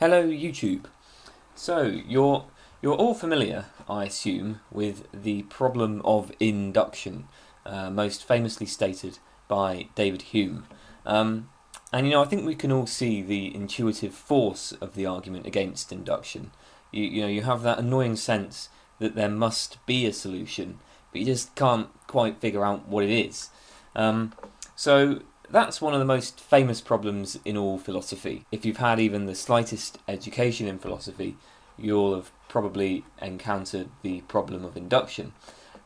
Hello YouTube. So you're all familiar, I assume, with the problem of induction, most famously stated by David Hume. And I think we can all see the intuitive force of the argument against induction. You have that annoying sense that there must be a solution, but you just can't quite figure out what it is. So that's one of the most famous problems in all philosophy. If you've had even the slightest education in philosophy, you'll have probably encountered the problem of induction.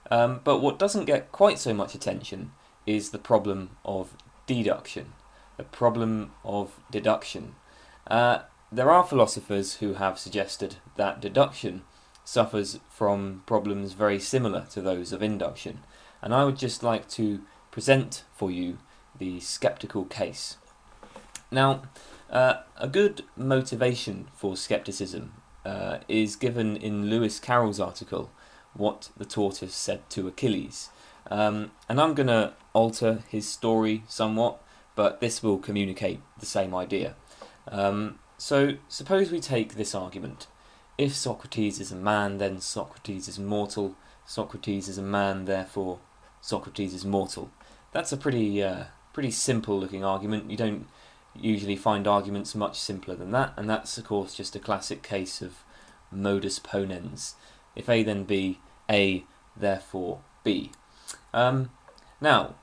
But what doesn't get quite so much attention is the problem of deduction, the problem of deduction. There are philosophers who have suggested that deduction suffers from problems very similar to those of induction, and I would just like to present for you the skeptical case. Now, a good motivation for skepticism is given in Lewis Carroll's article, What the Tortoise Said to Achilles. And I'm going to alter his story somewhat, but this will communicate the same idea. So suppose we take this argument. If Socrates is a man, then Socrates is mortal. Socrates is a man, therefore Socrates is mortal. That's a pretty simple looking argument. You don't usually find arguments much simpler than that, and that's of course just a classic case of modus ponens. If A then B, A therefore B. Now,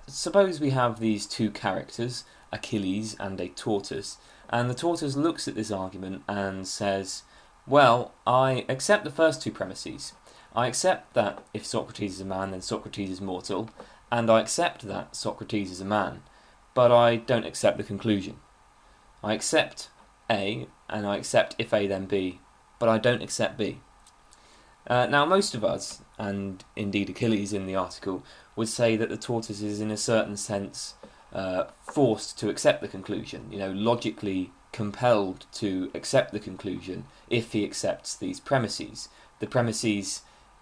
suppose we have these two characters, Achilles and a tortoise, and the tortoise looks at this argument and says, well, I accept the first two premises. I accept that if Socrates is a man, then Socrates is mortal, and I accept that Socrates is a man, but I don't accept the conclusion. I accept A, and I accept if A then B, but I don't accept B. Now most of us, and indeed Achilles in the article, would say that the tortoise is in a certain sense forced to accept the conclusion, logically compelled to accept the conclusion if he accepts these premises.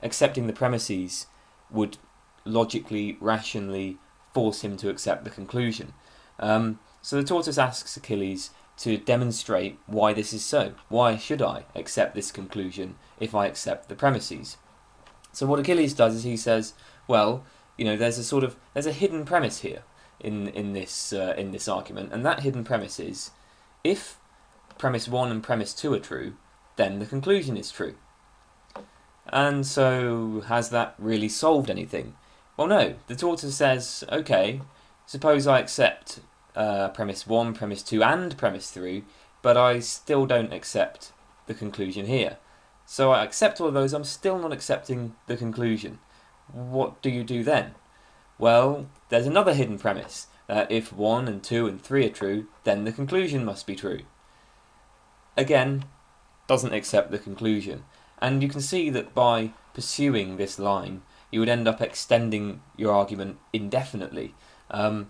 Accepting the premises would logically, rationally force him to accept the conclusion. So the tortoise asks Achilles to demonstrate why this is so. Why should I accept this conclusion if I accept the premises? So what Achilles does is he says, well, there's a hidden premise here in this argument, and that hidden premise is if premise 1 and premise 2 are true, then the conclusion is true. And so has that really solved anything? Well, no. The tortoise says, okay, suppose I accept premise 1, premise 2 and premise 3, but I still don't accept the conclusion here. So I accept all of those, I'm still not accepting the conclusion. What do you do then? Well, there's another hidden premise, that if 1 and 2 and 3 are true, then the conclusion must be true. Again, doesn't accept the conclusion. And you can see that by pursuing this line, you would end up extending your argument indefinitely. The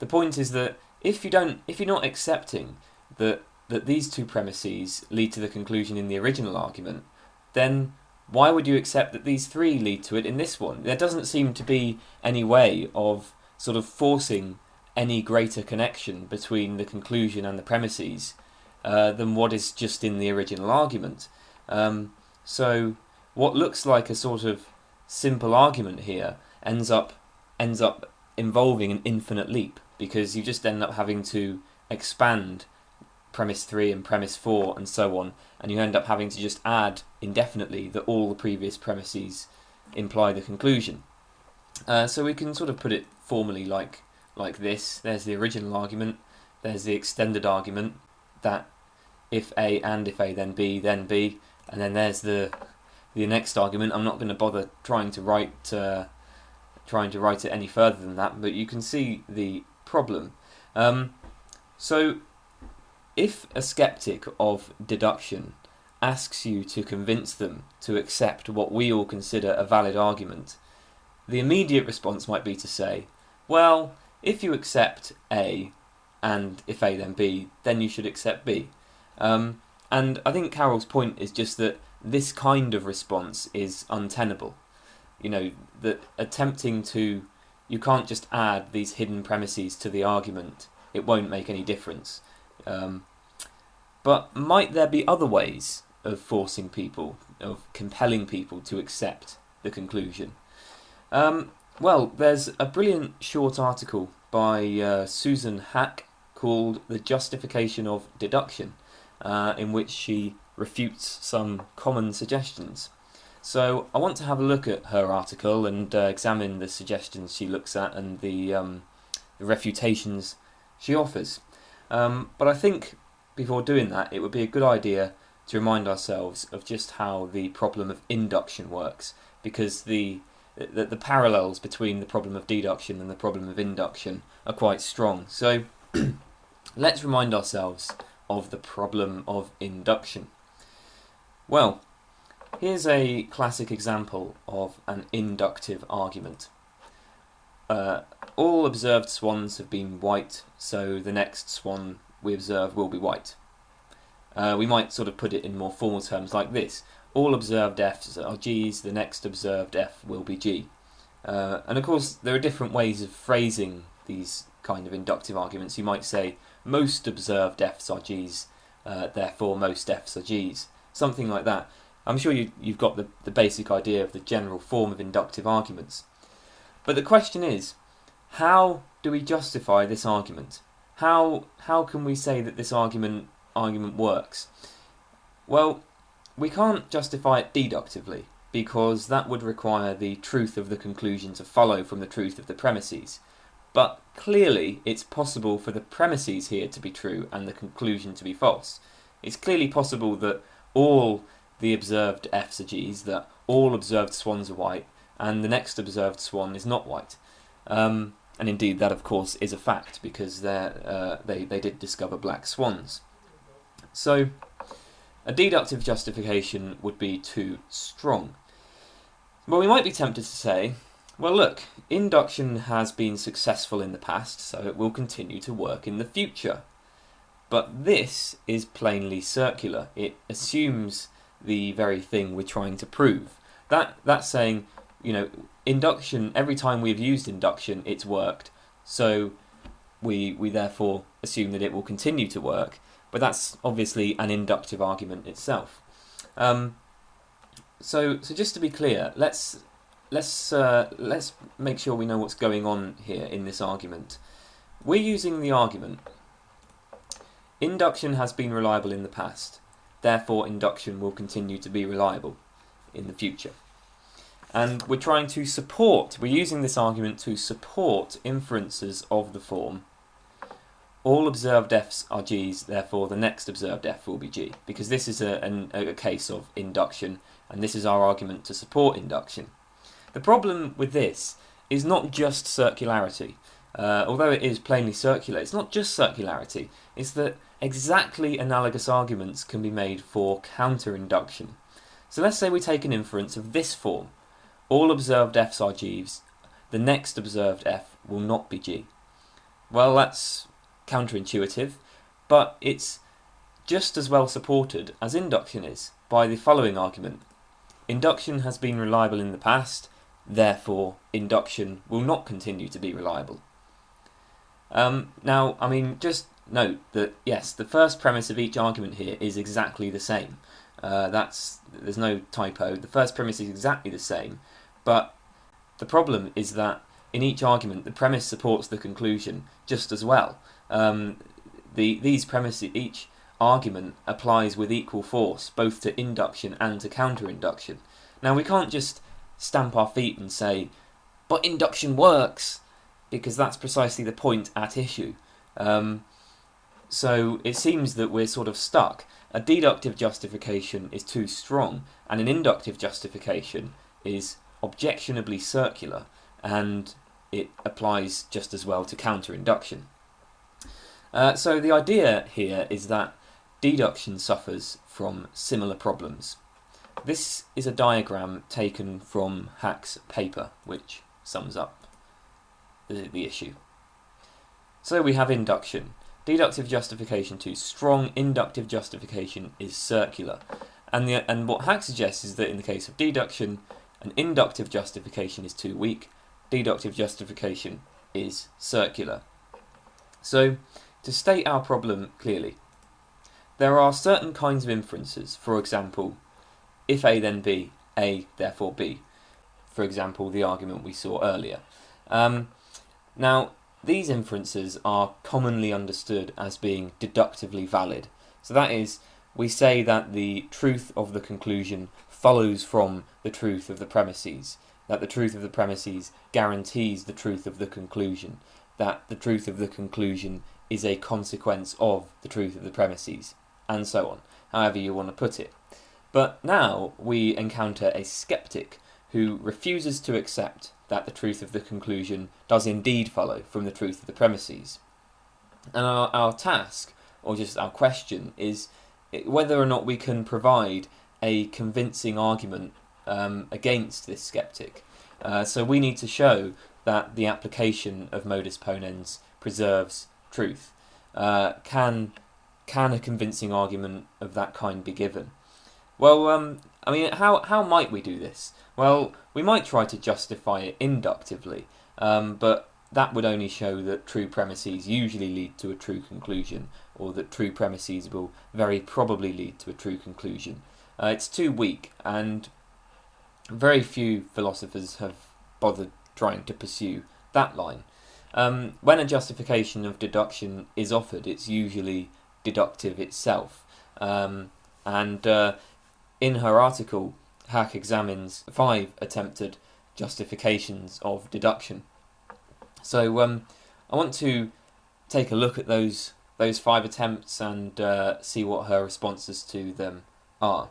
point is that if you're not accepting that these two premises lead to the conclusion in the original argument, then why would you accept that these three lead to it in this one? There doesn't seem to be any way of sort of forcing any greater connection between the conclusion and the premises than what is just in the original argument. So what looks like a sort of simple argument here ends up involving an infinite leap, because you just end up having to expand premise 3 and premise 4 and so on, and you end up having to just add indefinitely that all the previous premises imply the conclusion. So we can sort of put it formally like this. There's the original argument, there's the extended argument that if A and if A then B, and then there's the next argument. I'm not going to bother trying to write it any further than that, but you can see the problem. So if a skeptic of deduction asks you to convince them to accept what we all consider a valid argument, the immediate response might be to say, well, if you accept A and if A then B, then you should accept B. And I think Carroll's point is just that this kind of response is untenable. That you can't just add these hidden premises to the argument. It won't make any difference. But might there be other ways of forcing people, of compelling people to accept the conclusion? Well, there's a brilliant short article by Susan Hack called The Justification of Deduction, in which she refutes some common suggestions. So I want to have a look at her article and examine the suggestions she looks at and the refutations she offers. But I think before doing that, it would be a good idea to remind ourselves of just how the problem of induction works, because the parallels between the problem of deduction and the problem of induction are quite strong. So let's remind ourselves of the problem of induction. Well, here's a classic example of an inductive argument. All observed swans have been white, so the next swan we observe will be white. We might sort of put it in more formal terms like this. All observed F's are G's, the next observed F will be G. And of course, there are different ways of phrasing these kind of inductive arguments. You might say, most observed F's are G's, therefore most F's are G's. Something like that. I'm sure you've got the basic idea of the general form of inductive arguments. But the question is, how do we justify this argument? How can we say that this argument works? Well, we can't justify it deductively, because that would require the truth of the conclusion to follow from the truth of the premises. But clearly it's possible for the premises here to be true and the conclusion to be false. It's clearly possible that all the observed F's are G's, that all observed swans are white, and the next observed swan is not white. And indeed that of course is a fact, because they did discover black swans. So a deductive justification would be too strong. Well, we might be tempted to say, well look, induction has been successful in the past, so it will continue to work in the future. But this is plainly circular. It assumes the very thing we're trying to prove. That's saying, induction, every time we've used induction, it's worked, so we therefore assume that it will continue to work, but that's obviously an inductive argument itself. So just to be clear, let's make sure we know what's going on here in this argument. We're using the argument, induction has been reliable in the past, therefore induction will continue to be reliable in the future. And we're using this argument to support inferences of the form, all observed F's are G's, therefore the next observed F will be G, because this is a case of induction, and this is our argument to support induction. The problem with this is not just circularity. Although it is plainly circular, it's not just circularity, it's that exactly analogous arguments can be made for counter-induction. So let's say we take an inference of this form. All observed F's are G's, the next observed F will not be G. Well, that's counterintuitive, but it's just as well supported as induction is by the following argument. Induction has been reliable in the past, therefore induction will not continue to be reliable. Now, just note that yes, the first premise of each argument here is exactly the same. There's no typo. The first premise is exactly the same, but the problem is that in each argument the premise supports the conclusion just as well. These premises, each argument applies with equal force both to induction and to counter-induction. Now we can't just stamp our feet and say, but induction works, because that's precisely the point at issue. So it seems that we're sort of stuck. A deductive justification is too strong, and an inductive justification is objectionably circular, and it applies just as well to counter-induction. So the idea here is that deduction suffers from similar problems. This is a diagram taken from Hack's paper, which sums up the issue. So we have induction. Deductive justification too strong, inductive justification is circular. And what Hack suggests is that in the case of deduction, an inductive justification is too weak, deductive justification is circular. So, to state our problem clearly, there are certain kinds of inferences. For example, if A then B, A therefore B. For example, the argument we saw earlier. Now, these inferences are commonly understood as being deductively valid. So that is, we say that the truth of the conclusion follows from the truth of the premises, that the truth of the premises guarantees the truth of the conclusion, that the truth of the conclusion is a consequence of the truth of the premises, and so on, however you want to put it. But now we encounter a skeptic who refuses to accept that the truth of the conclusion does indeed follow from the truth of the premises. And our task, or just our question, is whether or not we can provide a convincing argument against this skeptic. So we need to show that the application of modus ponens preserves truth. Can a convincing argument of that kind be given? Well, how might we do this? Well, we might try to justify it inductively, but that would only show that true premises usually lead to a true conclusion, or that true premises will very probably lead to a true conclusion. It's too weak, and very few philosophers have bothered trying to pursue that line. When a justification of deduction is offered, it's usually deductive itself. In her article, Hack examines 5 attempted justifications of deduction. So I want to take a look at those 5 attempts and see what her responses to them are.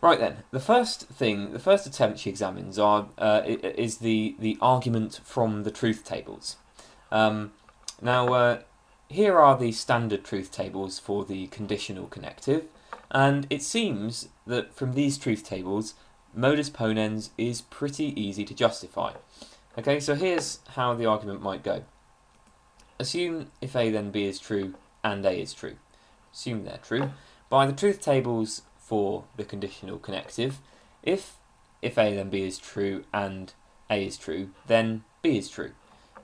Right then, the first attempt she examines is the argument from the truth tables. Now, here are the standard truth tables for the conditional connective, and it seems that from these truth tables, modus ponens is pretty easy to justify. Okay, so here's how the argument might go. Assume if A then B is true and A is true. Assume they're true. By the truth tables for the conditional connective, if A then B is true and A is true, then B is true.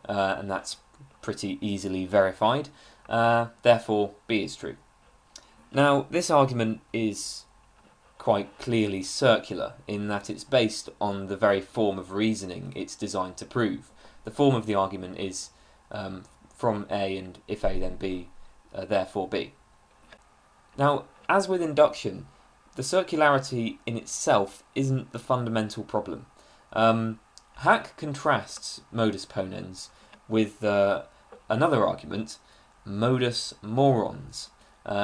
And that's pretty easily verified. Therefore, B is true. Now, this argument is quite clearly circular in that it's based on the very form of reasoning it's designed to prove. The form of the argument is from A and if A then B, therefore B. Now, as with induction, the circularity in itself isn't the fundamental problem. Hack contrasts modus ponens with another argument, modus morons.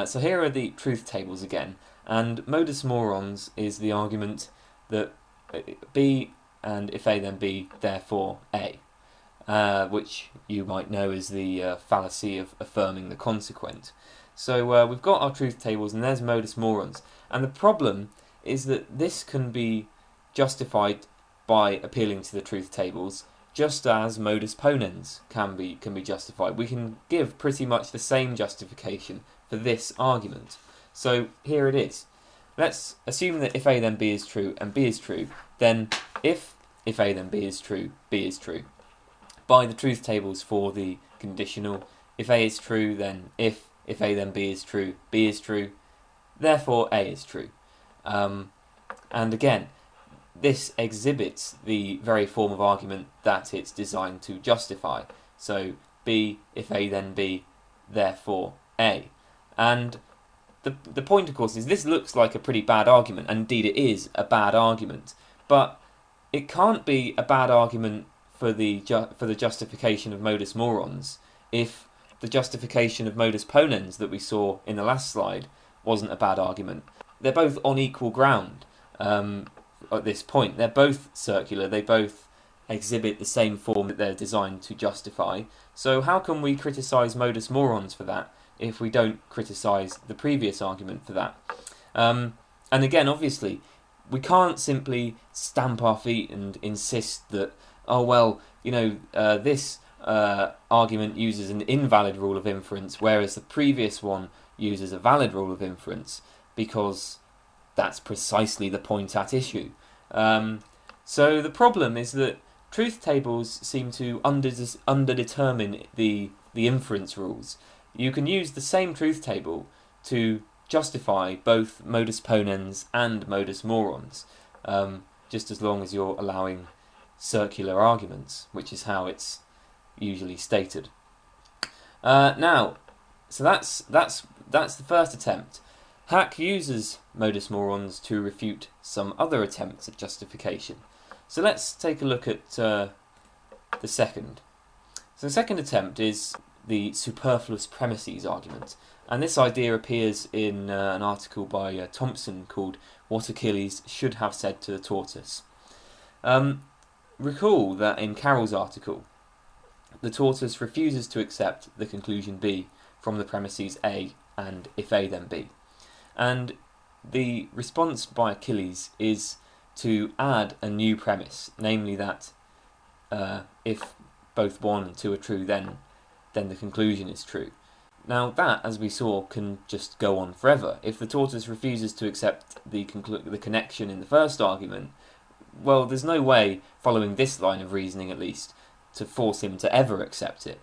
So here are the truth tables again, and modus morons is the argument that B and if A then B, therefore A, which you might know is the fallacy of affirming the consequent. So we've got our truth tables, and there's modus morons. And the problem is that this can be justified by appealing to the truth tables, just as modus ponens can be justified. We can give pretty much the same justification for this argument. So here it is. Let's assume that if A then B is true and B is true, then if A then B is true, B is true. By the truth tables for the conditional, if A is true, then if A then B is true, B is true. Therefore, A is true. And again, this exhibits the very form of argument that it's designed to justify. So B, if A then B, therefore A. And the point, of course, is this looks like a pretty bad argument, and indeed it is a bad argument, but it can't be a bad argument for the justification of modus morons if the justification of modus ponens that we saw in the last slide wasn't a bad argument. They're both on equal ground at this point. They're both circular, they both exhibit the same form that they're designed to justify. So how can we criticise modus morons for that if we don't criticise the previous argument for that? And again, obviously, we can't simply stamp our feet and insist that, oh well, this argument uses an invalid rule of inference, whereas the previous one uses a valid rule of inference, because that's precisely the point at issue. So the problem is that truth tables seem to underdetermine the inference rules. You can use the same truth table to justify both modus ponens and modus morons, just as long as you're allowing circular arguments, which is how it's usually stated. So that's the first attempt. Hack uses modus morons to refute some other attempts at justification. So let's take a look at the second. So the second attempt is the superfluous premises argument, and this idea appears in an article by Thompson called "What Achilles Should Have Said to the Tortoise." Recall that in Carroll's article, the tortoise refuses to accept the conclusion B from the premises A and if A then B. And the response by Achilles is to add a new premise, namely that if both 1 and 2 are true, then the conclusion is true. Now that, as we saw, can just go on forever. If the tortoise refuses to accept the connection in the first argument, well, there's no way, following this line of reasoning at least, to force him to ever accept it.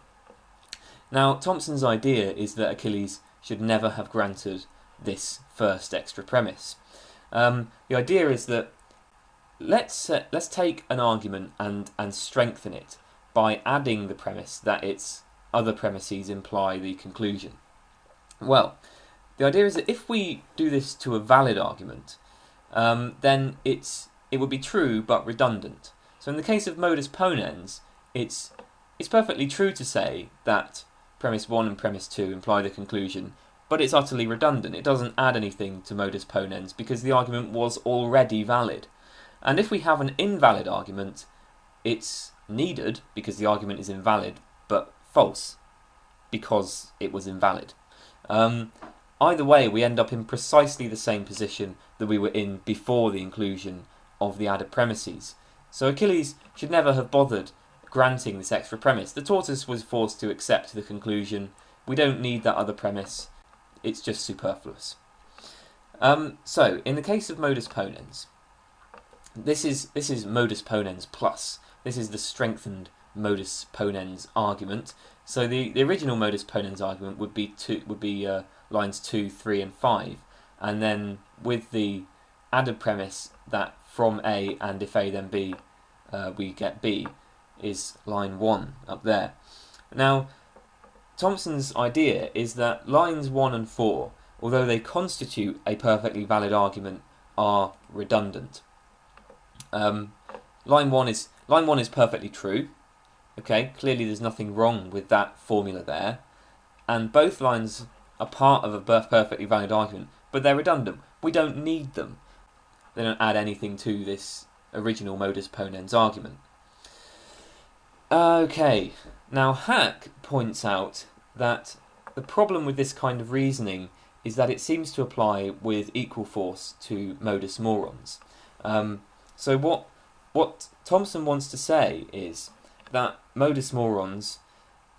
Now, Thompson's idea is that Achilles should never have granted this first extra premise. The idea is that let's take an argument and strengthen it by adding the premise that its other premises imply the conclusion. Well, the idea is that if we do this to a valid argument, then it would be true but redundant. So in the case of modus ponens, it's perfectly true to say that premise 1 and premise 2 imply the conclusion, but it's utterly redundant. It doesn't add anything to modus ponens because the argument was already valid. And if we have an invalid argument, it's needed because the argument is invalid, but false because it was invalid. Either way, we end up in precisely the same position that we were in before the inclusion of the added premises. So Achilles should never have bothered granting this extra premise. The tortoise was forced to accept the conclusion. We don't need that other premise. It's just superfluous. So, in the case of modus ponens, this is modus ponens plus. This is the strengthened modus ponens argument. So the original modus ponens argument would be lines 2, 3, and 5, and then with the added premise that from A and if A then B, we get B, is line 1 up there. Now, Thompson's idea is that lines 1 and 4, although they constitute a perfectly valid argument, are redundant. Line 1 is perfectly true. Okay, clearly there's nothing wrong with that formula there, and both lines are part of a perfectly valid argument, but they're redundant. We don't need them. They don't add anything to this original modus ponens argument. Okay, now Hack points out that the problem with this kind of reasoning is that it seems to apply with equal force to modus morons. So what Thompson wants to say is that modus morons,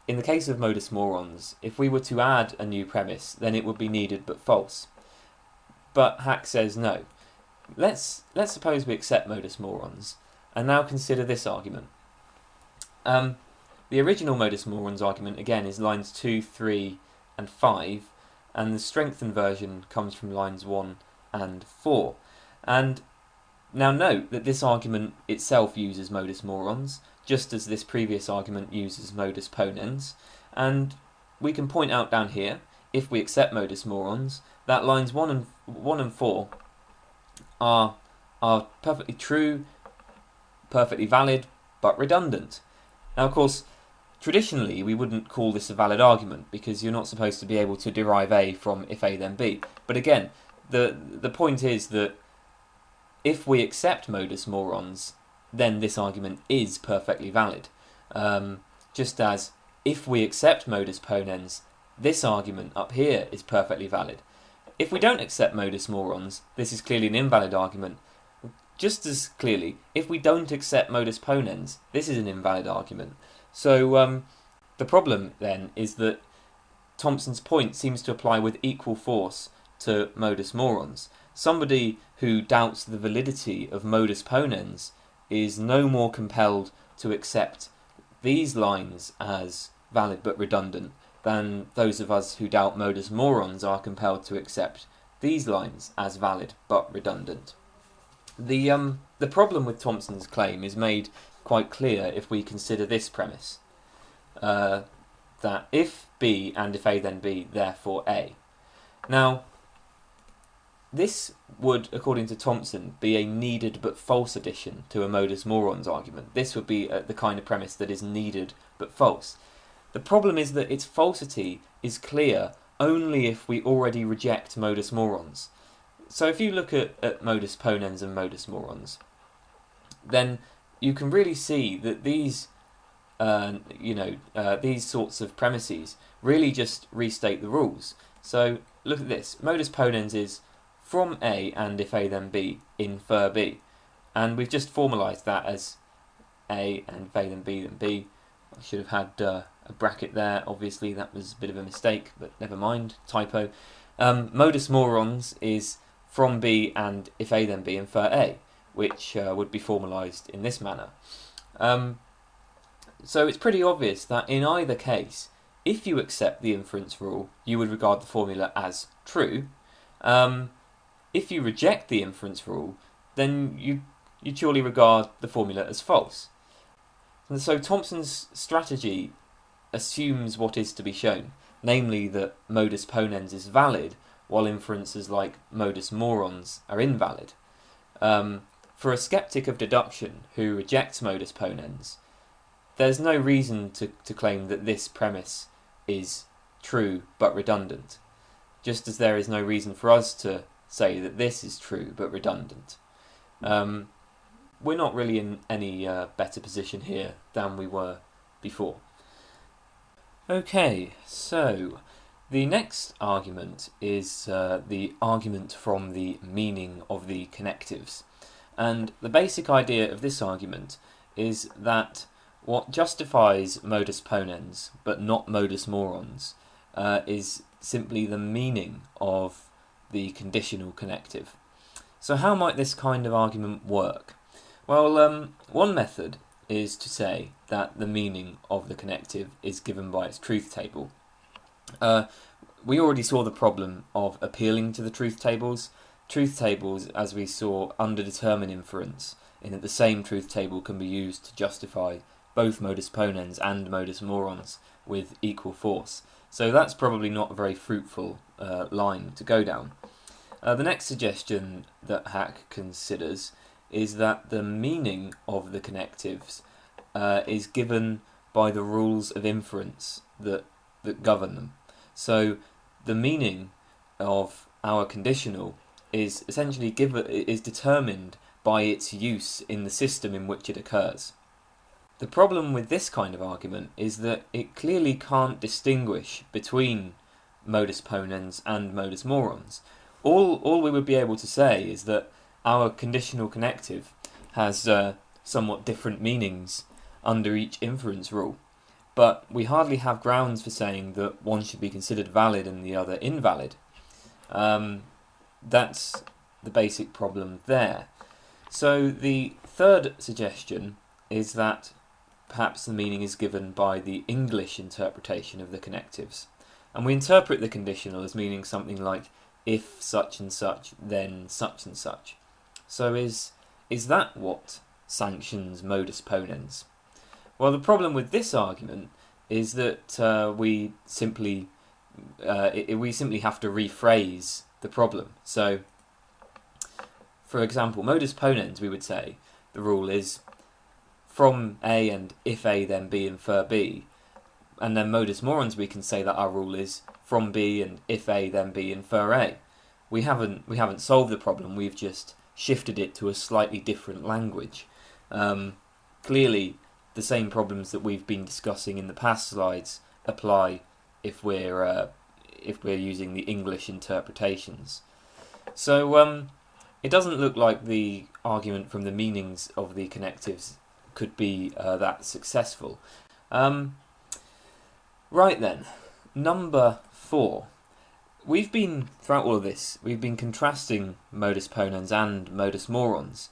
in the case of modus morons, if we were to add a new premise, then it would be needed but false. But Hack says no. Let's suppose we accept modus morons, and now consider this argument. The original modus morons argument, again, is lines 2, 3, and 5, and the strengthened version comes from lines 1 and 4. And now note that this argument itself uses modus morons, just as this previous argument uses modus ponens, and we can point out down here, if we accept modus morons, that lines 1 and 4 are perfectly true, perfectly valid, but redundant. Now, of course, traditionally we wouldn't call this a valid argument because you're not supposed to be able to derive A from if A then B. But again, the point is that if we accept modus morons, then this argument is perfectly valid. Just as if we accept modus ponens, this argument up here is perfectly valid. If we don't accept modus morons, this is clearly an invalid argument. Just as clearly, if we don't accept modus ponens, this is an invalid argument. So the problem then is that Thompson's point seems to apply with equal force to modus morons. Somebody who doubts the validity of modus ponens is no more compelled to accept these lines as valid but redundant than those of us who doubt modus morons are compelled to accept these lines as valid but redundant. The problem with Thompson's claim is made quite clear if we consider this premise, that if B and if A then B, therefore A. Now, this would, according to Thompson, be a needed but false addition to a modus morons argument. This would be the kind of premise that is needed but false. The problem is that its falsity is clear only if we already reject modus morons. So if you look at modus ponens and modus morons, then you can really see that these these sorts of premises really just restate the rules. So look at this. Modus ponens is from A and if A then B, infer B. And we've just formalised that as A and if A then B. I should have had a bracket there. Obviously that was a bit of a mistake, but never mind, typo. Modus morons is from B and if A then B, infer A, which would be formalised in this manner. So it's pretty obvious that in either case, if you accept the inference rule, you would regard the formula as true. If you reject the inference rule, then you surely regard the formula as false. And so Thompson's strategy assumes what is to be shown, namely that modus ponens is valid, while inferences like modus morons are invalid. For a skeptic of deduction who rejects modus ponens, there's no reason to claim that this premise is true but redundant, just as there is no reason for us to say that this is true but redundant. We're not really in any better position here than we were before. Okay, so the next argument is the argument from the meaning of the connectives. And the basic idea of this argument is that what justifies modus ponens but not modus morons is simply the meaning of the conditional connective. So how might this kind of argument work? Well, one method is to say that the meaning of the connective is given by its truth table. We already saw the problem of appealing to the truth tables. Truth tables, as we saw, underdetermine inference, in that the same truth table can be used to justify both modus ponens and modus morons with equal force. So that's probably not a very fruitful line to go down. The next suggestion that Hack considers is that the meaning of the connectives is given by the rules of inference that govern them. So the meaning of our conditional is essentially determined by its use in the system in which it occurs. The problem with this kind of argument is that it clearly can't distinguish between modus ponens and modus morons. All we would be able to say is that our conditional connective has somewhat different meanings under each inference rule, but we hardly have grounds for saying that one should be considered valid and the other invalid. That's the basic problem there. So the third suggestion is that perhaps the meaning is given by the English interpretation of the connectives. And we interpret the conditional as meaning something like, if such and such, then such and such. So is that what sanctions modus ponens? Well, the problem with this argument is that we simply have to rephrase the problem. So, for example, modus ponens, we would say the rule is from A and if A then B, infer B. And then modus morons, we can say that our rule is from B and if A then B, infer A. We haven't solved the problem, we've just shifted it to a slightly different language. Clearly, the same problems that we've been discussing in the past slides apply if we're using the English interpretations. So it doesn't look like the argument from the meanings of the connectives could be that successful. Right then, number 4. Throughout all of this, we've been contrasting modus ponens and modus morons.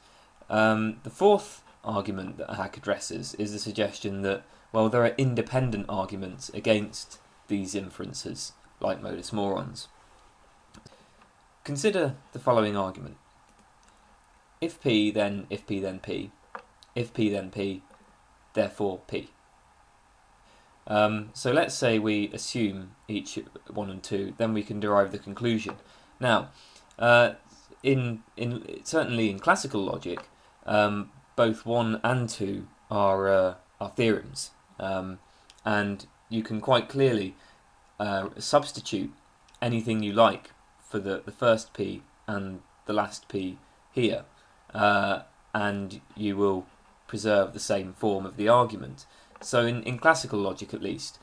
The fourth argument that Hack addresses is the suggestion that, well, there are independent arguments against these inferences, like modus morons. Consider the following argument. If P, then if P, then P. If P, then P, therefore P. So let's say we assume each 1 and 2, then we can derive the conclusion. Now, certainly in classical logic, both 1 and 2 are theorems, and you can quite clearly substitute anything you like for the first P and the last P here, and you will preserve the same form of the argument. So in classical logic at least,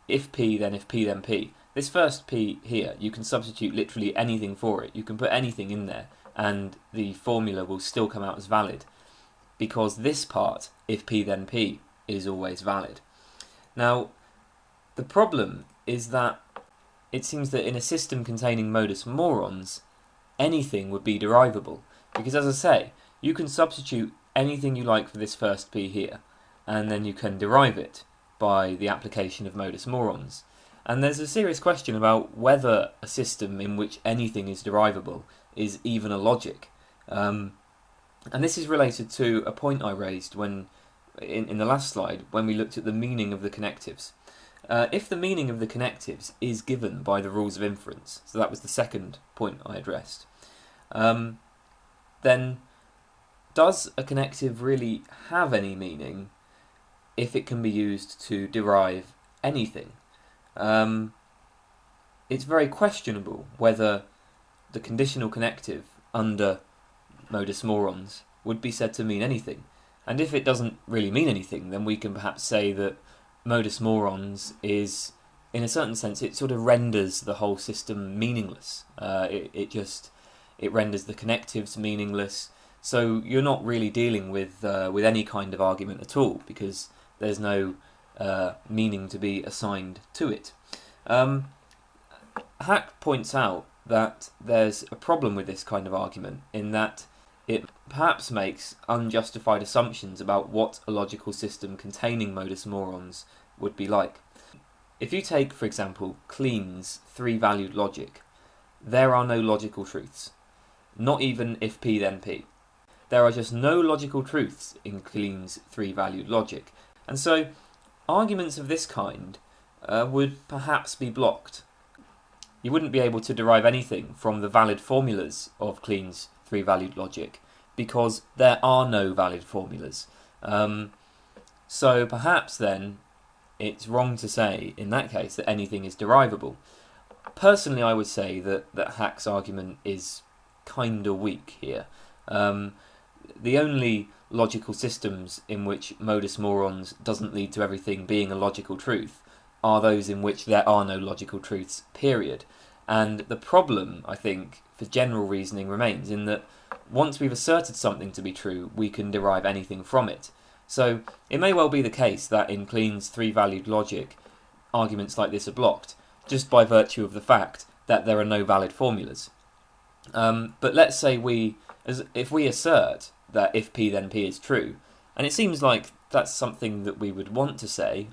if P then if P then P, this first P here, you can substitute literally anything for it. You can put anything in there and the formula will still come out as valid, because this part, if P then P, is always valid. Now, the problem is that it seems that in a system containing modus morons, anything would be derivable, because as I say, you can substitute anything you like for this first P here, and then you can derive it by the application of modus morons. And there's a serious question about whether a system in which anything is derivable is even a logic. And this is related to a point I raised when, in the last slide, when we looked at the meaning of the connectives. If the meaning of the connectives is given by the rules of inference, so that was the second point I addressed, then does a connective really have any meaning if it can be used to derive anything? It's very questionable whether the conditional connective under modus morons would be said to mean anything. And if it doesn't really mean anything, then we can perhaps say that modus morons is, in a certain sense, it sort of renders the whole system meaningless. It renders the connectives meaningless. So you're not really dealing with any kind of argument at all, because there's no meaning to be assigned to it. Hack points out that there's a problem with this kind of argument, in that it perhaps makes unjustified assumptions about what a logical system containing modus morons would be like. If you take, for example, Kleen's three-valued logic, there are no logical truths. Not even if P then P. There are just no logical truths in Kleen's three-valued logic. And so arguments of this kind would perhaps be blocked. You wouldn't be able to derive anything from the valid formulas of Kleen's three-valued logic, because there are no valid formulas. So perhaps then it's wrong to say, in that case, that anything is derivable. Personally, I would say that Hack's argument is kind of weak here. The only logical systems in which modus morons doesn't lead to everything being a logical truth are those in which there are no logical truths, period. And the problem, I think, for general reasoning remains in that once we've asserted something to be true, we can derive anything from it. So it may well be the case that in Kleen's three-valued logic, arguments like this are blocked, just by virtue of the fact that there are no valid formulas. But let's say if we assert that if P then P is true, and it seems like that's something that we would want to say,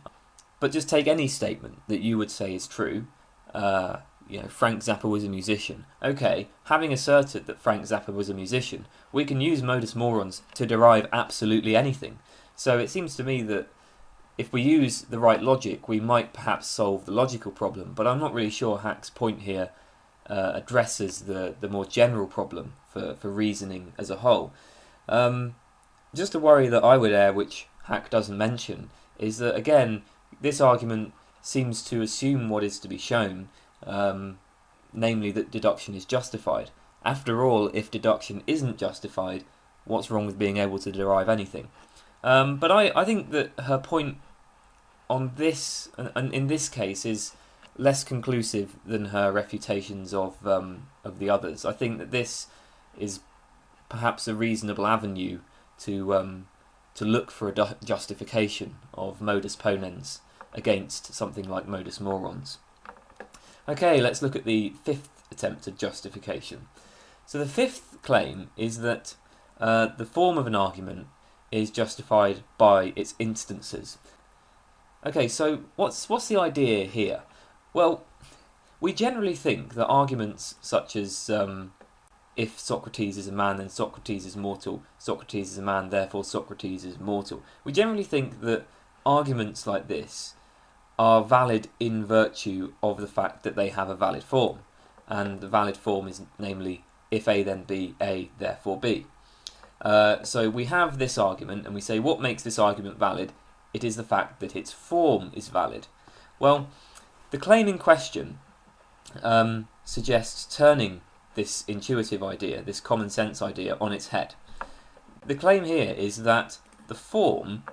but just take any statement that you would say is true. Frank Zappa was a musician. Okay, having asserted that Frank Zappa was a musician, we can use modus morons to derive absolutely anything. So it seems to me that if we use the right logic, we might perhaps solve the logical problem, but I'm not really sure Hack's point here addresses the more general problem for reasoning as a whole. Just a worry that I would air, which Hack doesn't mention, is that, again, this argument seems to assume what is to be shown, namely that deduction is justified. After all, if deduction isn't justified, what's wrong with being able to derive anything? But I think that her point on this, and in this case, is less conclusive than her refutations of the others. I think that this is perhaps a reasonable avenue to look for a justification of modus ponens against something like modus morons. Okay, let's look at the fifth attempt at justification. So the fifth claim is that the form of an argument is justified by its instances. Okay, so what's the idea here? Well, we generally think that arguments such as if Socrates is a man, then Socrates is mortal, Socrates is a man, therefore Socrates is mortal. We generally think that arguments like this are valid in virtue of the fact that they have a valid form. And the valid form is namely, if A then B, A therefore B. So we have this argument and we say, what makes this argument valid? It is the fact that its form is valid. Well, the claim in question suggests turning this intuitive idea, this common sense idea, on its head. The claim here is that the form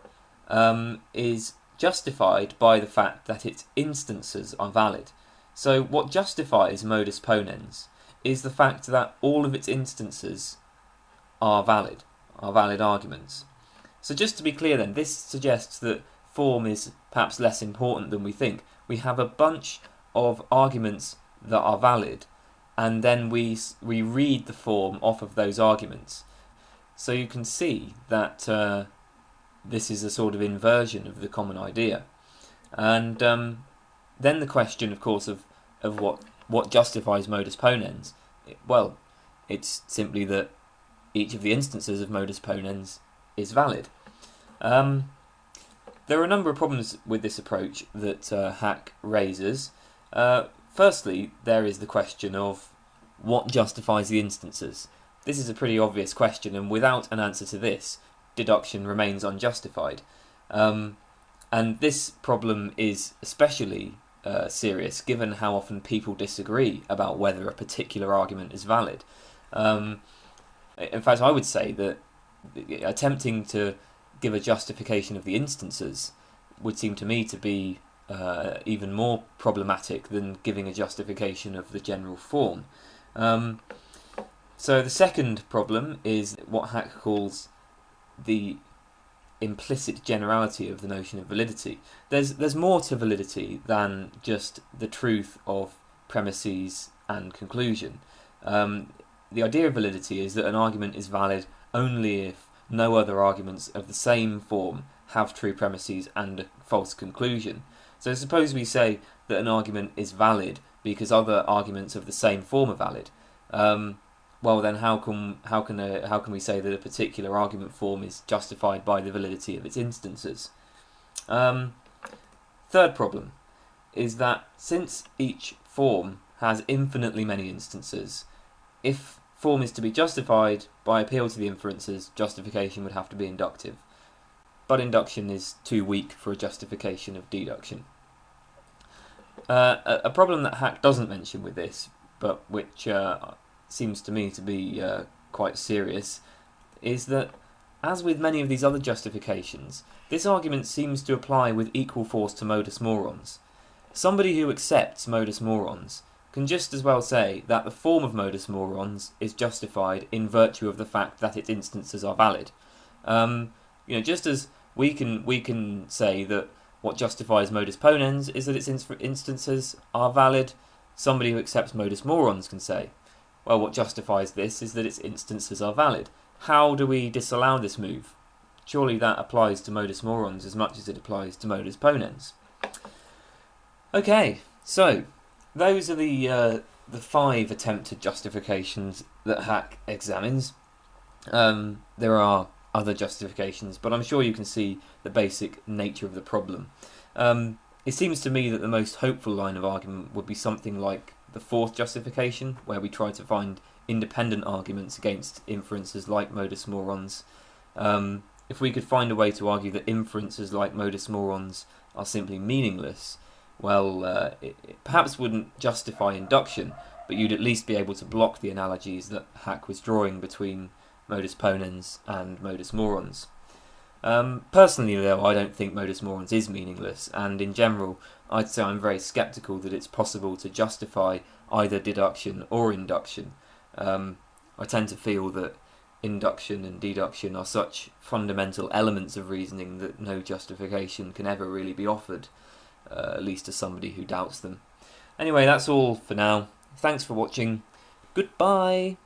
is justified by the fact that its instances are valid. So what justifies modus ponens is the fact that all of its instances are valid arguments. So just to be clear then, this suggests that form is perhaps less important than we think. We have a bunch of arguments that are valid, and then we read the form off of those arguments. So you can see that this is a sort of inversion of the common idea. And then the question, of course, of what justifies modus ponens, well, it's simply that each of the instances of modus ponens is valid. There are a number of problems with this approach that Hack raises. Firstly, there is the question of what justifies the instances. This is a pretty obvious question, and without an answer to this, deduction remains unjustified. And this problem is especially serious given how often people disagree about whether a particular argument is valid. In fact, I would say that attempting to give a justification of the instances would seem to me to be even more problematic than giving a justification of the general form. So the second problem is what Hack calls the implicit generality of the notion of validity. There's more to validity than just the truth of premises and conclusion. The idea of validity is that an argument is valid only if no other arguments of the same form have true premises and a false conclusion. So suppose we say that an argument is valid because other arguments of the same form are valid. Well, then how can we say that a particular argument form is justified by the validity of its instances? Third problem is that since each form has infinitely many instances, if form is to be justified by appeal to the inferences, justification would have to be inductive. But induction is too weak for a justification of deduction. A problem that Hack doesn't mention with this, but which seems to me to be quite serious, is that, as with many of these other justifications, this argument seems to apply with equal force to modus morons. Somebody who accepts modus morons can just as well say that the form of modus morons is justified in virtue of the fact that its instances are valid. Just as we can say that what justifies modus ponens is that its instances are valid, somebody who accepts modus morons can say, well, what justifies this is that its instances are valid. How do we disallow this move? Surely that applies to modus morons as much as it applies to modus ponens. Okay, so those are the 5 attempted justifications that Hack examines. There are other justifications, but I'm sure you can see the basic nature of the problem. It seems to me that the most hopeful line of argument would be something like the 4th justification, where we try to find independent arguments against inferences like modus morons. If we could find a way to argue that inferences like modus morons are simply meaningless, well, it perhaps wouldn't justify induction, but you'd at least be able to block the analogies that Hack was drawing between modus ponens and modus morons. Personally, though, I don't think modus morons is meaningless, and in general, I'd say I'm very sceptical that it's possible to justify either deduction or induction. I tend to feel that induction and deduction are such fundamental elements of reasoning that no justification can ever really be offered, at least to somebody who doubts them. Anyway, that's all for now. Thanks for watching. Goodbye!